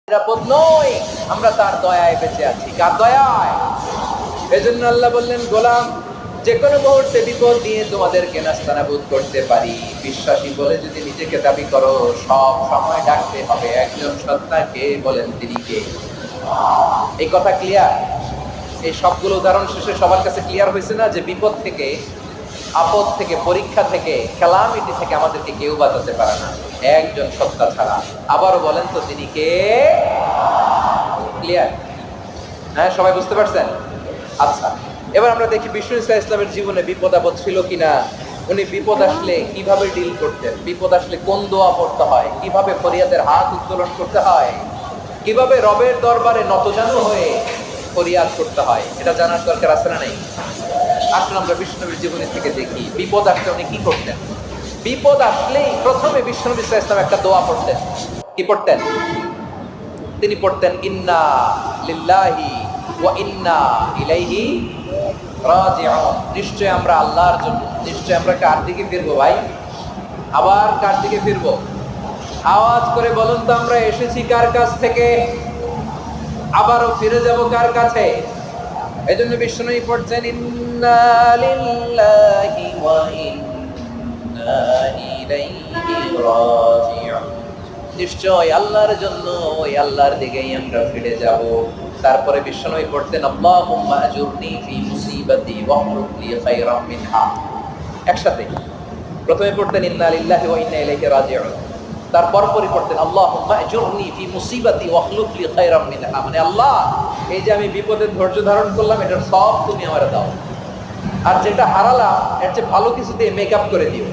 নিরাপদ নই, আমরা তার দয়ায় বেঁচে আছি। কার দয়ায়? এজন্য আল্লাহ বললেন, গোলাম, যে কোনো মুহূর্তে বিপদ নিয়ে তোমাদেরকে নাস্তানাবুদ করতে পারি। বিশ্বাসী বলে যদি নিজেকে দাবি করো, সব সময় ডাকতে হবে একজন সত্তাকে। বলেন তিনি কে? এই কথা ক্লিয়ার? এই সবগুলো উদাহরণ শেষে সবার কাছে ক্লিয়ার হয়েছে না যে বিপদ থেকে, আপদ থেকে, পরীক্ষা থেকে, ক্যালামিটি থেকে আমাদেরকে কেউ বাঁচাতে পারে না একজন সত্তা ছাড়া। আবারও বলেন তো তিনি কে? ক্লিয়ার? হ্যাঁ, সবাই বুঝতে পারছেন? আচ্ছা, এবার আমরা দেখি বিষ্ণু ইসলামের জীবনে বিপদ আপদ ছিল কিনা। উনি বিপদ আসলে কিভাবে ডিল করতেন, বিপদ আসলে কোন দোয়া পড়তে হয়, কিভাবে ফরিয়াদের হাত উত্তোলন করতে হয়, কিভাবে রবের দরবারে নতজানু হয়ে ফরিয়াদ করতে হয়, এটা জানার দরকার আছে না নাই? আসলে আমরা বিষ্ণুনবীর জীবনী থেকে দেখি বিপদ আসলে উনি কি করতেন। বিপদ আসলেই প্রথমে বিষ্ণুনবী ইসলাম একটা দোয়া পড়তেন। কি পড়তেন? তিনি পড়তেন, ইন্না লিল্লাহি ওয়া ইন্না ইলাইহি রাজিউন। নিশ্চয় আমরা আল্লাহর জন্য, নিশ্চয় আমরা কার দিকে ফিরবো ভাই? আবার কার দিকে ফিরবো? আওয়াজ করে বলুন তো, আমরা এসেছি কার কাছ থেকে, আবারও ফিরে যাব কার কাছে? এজন্য বিষ্ণুই পড়ছেন, ইন্না লিল্লাহি ওয়া ইন্না ইলাইহি রাজিউন। নিশ্চয় আল্লাহর জন্য, ওই আল্লাহর দিকেই আমরা ফিরে যাব। তারপরে বিষ্ণুই পড়তেন, আল্লাহুম্মা আজুরনি ফি মুসিবাতি ওয়াহলুক লি খায়রাম মিনহা। একসাথে প্রথমে পড়তেন ইন্না লিল্লাহি ওয়া ইন্না ইলাইহি রাজিউন, তারপর পড়তেন আল্লাহুম্মা আজুরনি ফি মুসিবাতি ওয়াহলুক লি খায়রাম মিনহা। মানে আল্লাহ, এই যে আমি বিপদে ধৈর্য ধারণ করলাম, এটার সব তুমি আমারে দাও, আর যেটা হারালাম এর চেয়ে ভালো কিছু দিয়ে মেকআপ করে দিও।